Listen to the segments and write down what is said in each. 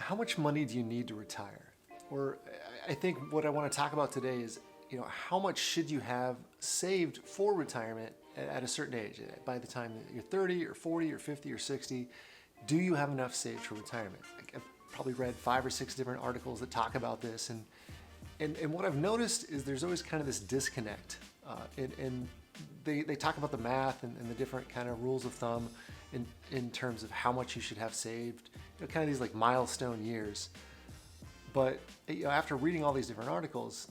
how much money do you need to retire? Or I think what I want to talk about today is, how much should you have saved for retirement at a certain age? By the time that you're 30 or 40 or 50 or 60, do you have enough saved for retirement? I've probably read 5 or 6 different articles that talk about this, and what I've noticed is there's always kind of this disconnect, and they talk about the math and the different kind of rules of thumb in terms of how much you should have saved, kind of these like milestone years. But after reading all these different articles,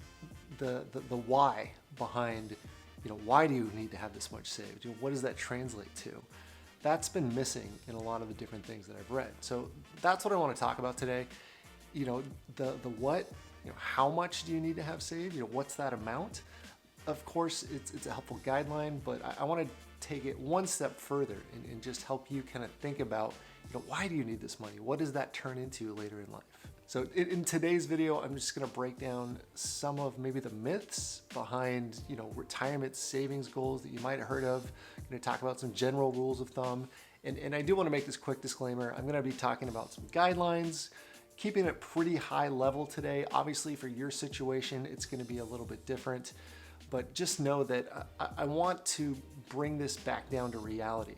the why behind, why do you need to have this much saved? What does that translate to? That's been missing in a lot of the different things that I've read. So that's what I want to talk about today. The what, how much do you need to have saved? What's that amount? Of course, it's a helpful guideline, but I want to take it one step further and just help you kind of think about, why do you need this money? What does that turn into later in life? So in today's video, I'm just going to break down some of maybe the myths behind, retirement savings goals that you might have heard of. I'm going to talk about some general rules of thumb. And I do want to make this quick disclaimer. I'm going to be talking about some guidelines, keeping it pretty high level today. Obviously, for your situation, it's going to be a little bit different. But just know that I want to bring this back down to reality.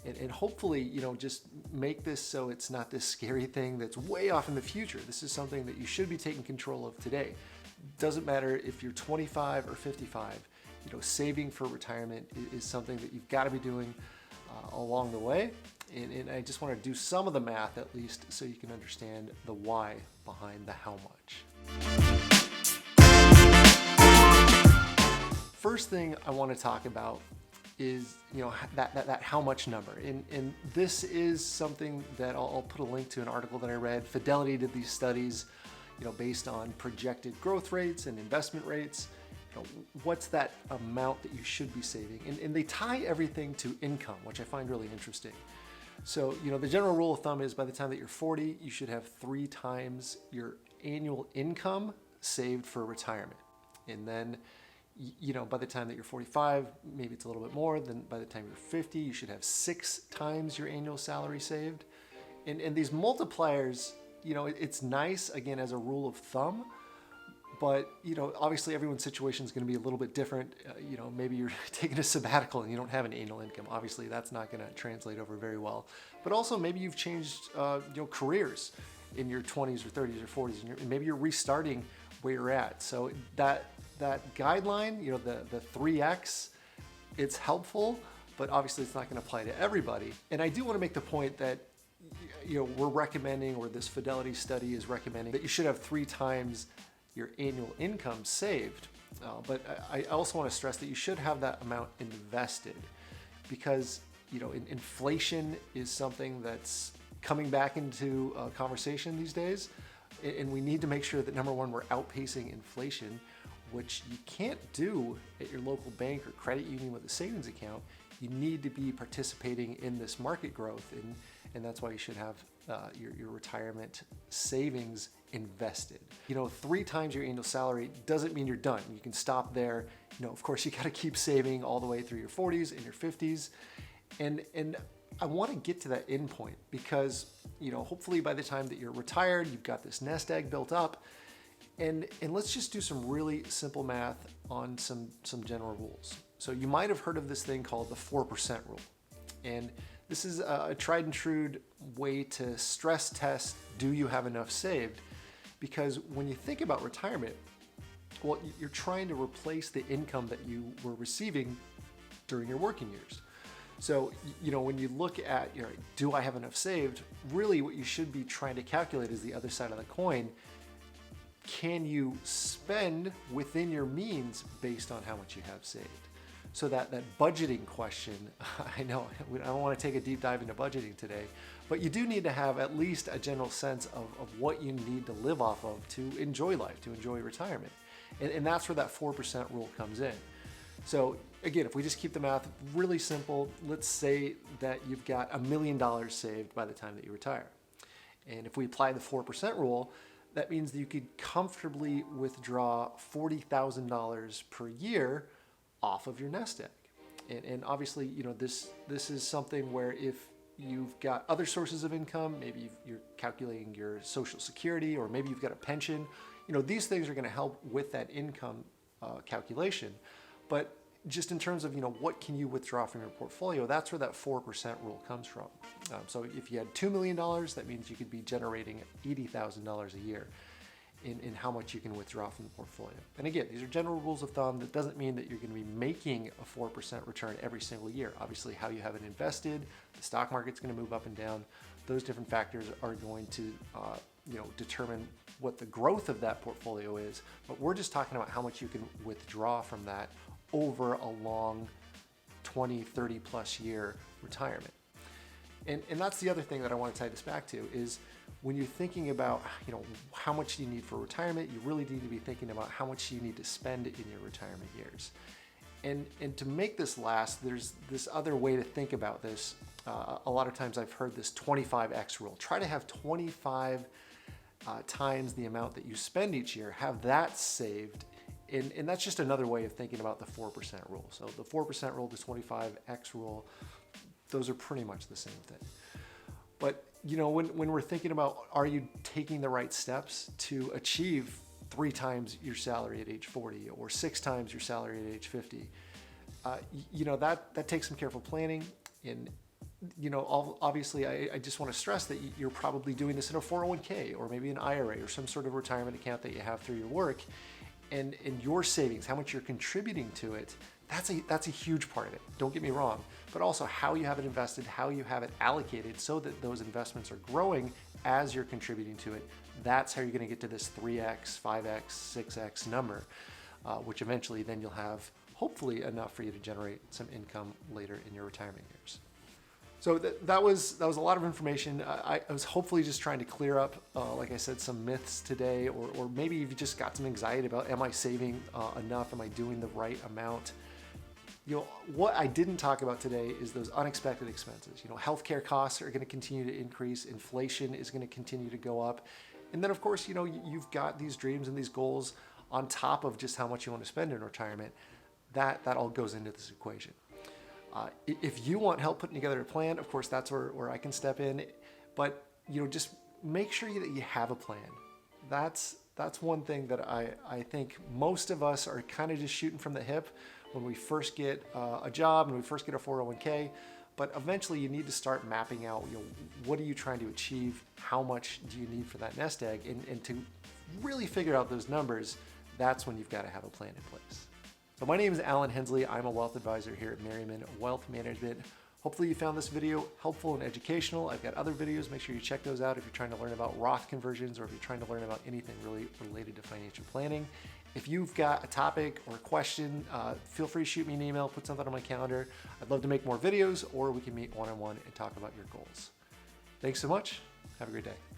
And hopefully, just make this so it's not this scary thing that's way off in the future. This is something that you should be taking control of today. Doesn't matter if you're 25 or 55, saving for retirement is something that you've got to be doing along the way. And I just want to do some of the math at least so you can understand the why behind the how much. First thing I want to talk about is that how much number, and this is something that I'll put a link to an article that I read. Fidelity did these studies, based on projected growth rates and investment rates. What's that amount that you should be saving, and they tie everything to income, which I find really interesting. So the general rule of thumb is by the time that you're 40, you should have 3 times your annual income saved for retirement, and then by the time that you're 45, maybe it's a little bit more. Then by the time you're 50, you should have 6 times your annual salary saved. And these multipliers, it's nice, again, as a rule of thumb, but, obviously everyone's situation is going to be a little bit different. Maybe you're taking a sabbatical and you don't have an annual income. Obviously, that's not going to translate over very well. But also maybe you've changed, careers in your 20s or 30s or 40s, and maybe you're restarting where you're at. So that guideline, the 3x, it's helpful, but obviously it's not going to apply to everybody. And I do want to make the point that we're recommending, or this Fidelity study is recommending, that you should have 3 times your annual income saved. But I also want to stress that you should have that amount invested, because inflation is something that's coming back into conversation these days, and we need to make sure that, number one, we're outpacing inflation, which you can't do at your local bank or credit union with a savings account. You need to be participating in this market growth, and that's why you should have your retirement savings invested. 3 times your annual salary doesn't mean you're done. You can stop there. Of course, you got to keep saving all the way through your 40s and your 50s, and I want to get to that end point because hopefully by the time that you're retired, you've got this nest egg built up. And let's just do some really simple math on some general rules. So you might have heard of this thing called the 4% rule. And this is a tried and true way to stress test, do you have enough saved? Because when you think about retirement, well, you're trying to replace the income that you were receiving during your working years. So, when you look at, do I have enough saved? Really what you should be trying to calculate is the other side of the coin. Can you spend within your means based on how much you have saved? So that budgeting question, I know I don't want to take a deep dive into budgeting today, but you do need to have at least a general sense of what you need to live off of to enjoy life, to enjoy retirement. And that's where that 4% rule comes in. So again, if we just keep the math really simple, let's say that you've got $1 million saved by the time that you retire. And if we apply the 4% rule, that means that you could comfortably withdraw $40,000 per year off of your nest egg. And obviously, this is something where if you've got other sources of income. Maybe you're calculating your Social Security, or maybe you've got a pension. These things are going to help with that income calculation. But just in terms of, what can you withdraw from your portfolio, that's where that 4% rule comes from. So if you had $2 million, that means you could be generating $80,000 a year in how much you can withdraw from the portfolio. And again, these are general rules of thumb. That doesn't mean that you're going to be making a 4% return every single year. Obviously, how you have it invested, the stock market's going to move up and down. Those different factors are going to determine what the growth of that portfolio is. But we're just talking about how much you can withdraw from that over a long 20, 30 plus year retirement. And that's the other thing that I want to tie this back to is when you're thinking about, how much do you need for retirement, you really need to be thinking about how much you need to spend in your retirement years. And to make this last, there's this other way to think about this. A lot of times I've heard this 25x rule. Try to have 25 times the amount that you spend each year, have that saved. And that's just another way of thinking about the 4% rule. So the 4% rule, the 25x rule, those are pretty much the same thing. But when we're thinking about, are you taking the right steps to achieve 3 times your salary at age 40 or 6 times your salary at age 50? That takes some careful planning. And obviously, I just want to stress that you're probably doing this in a 401k or maybe an IRA or some sort of retirement account that you have through your work. And your savings, how much you're contributing to it, that's a huge part of it. Don't get me wrong, but also how you have it invested, how you have it allocated so that those investments are growing as you're contributing to it. That's how you're going to get to this 3x, 5x, 6x number, which eventually then you'll have hopefully enough for you to generate some income later in your retirement years. So that was a lot of information. I was hopefully just trying to clear up, like I said, some myths today, or maybe you've just got some anxiety about, am I saving enough? Am I doing the right amount? What I didn't talk about today is those unexpected expenses. Healthcare costs are going to continue to increase. Inflation is going to continue to go up. And then, of course, you've got these dreams and these goals on top of just how much you want to spend in retirement. That all goes into this equation. If you want help putting together a plan, of course, that's where I can step in. But just make sure that you have a plan. That's one thing that I think most of us are kind of just shooting from the hip when we first get a job and we first get a 401k. But eventually, you need to start mapping out. What are you trying to achieve? How much do you need for that nest egg? And to really figure out those numbers, that's when you've got to have a plan in place. So my name is Alan Hensley. I'm a wealth advisor here at Merriman Wealth Management. Hopefully you found this video helpful and educational. I've got other videos. Make sure you check those out if you're trying to learn about Roth conversions or if you're trying to learn about anything really related to financial planning. If you've got a topic or a question, feel free to shoot me an email, put something on my calendar. I'd love to make more videos, or we can meet one-on-one and talk about your goals. Thanks so much. Have a great day.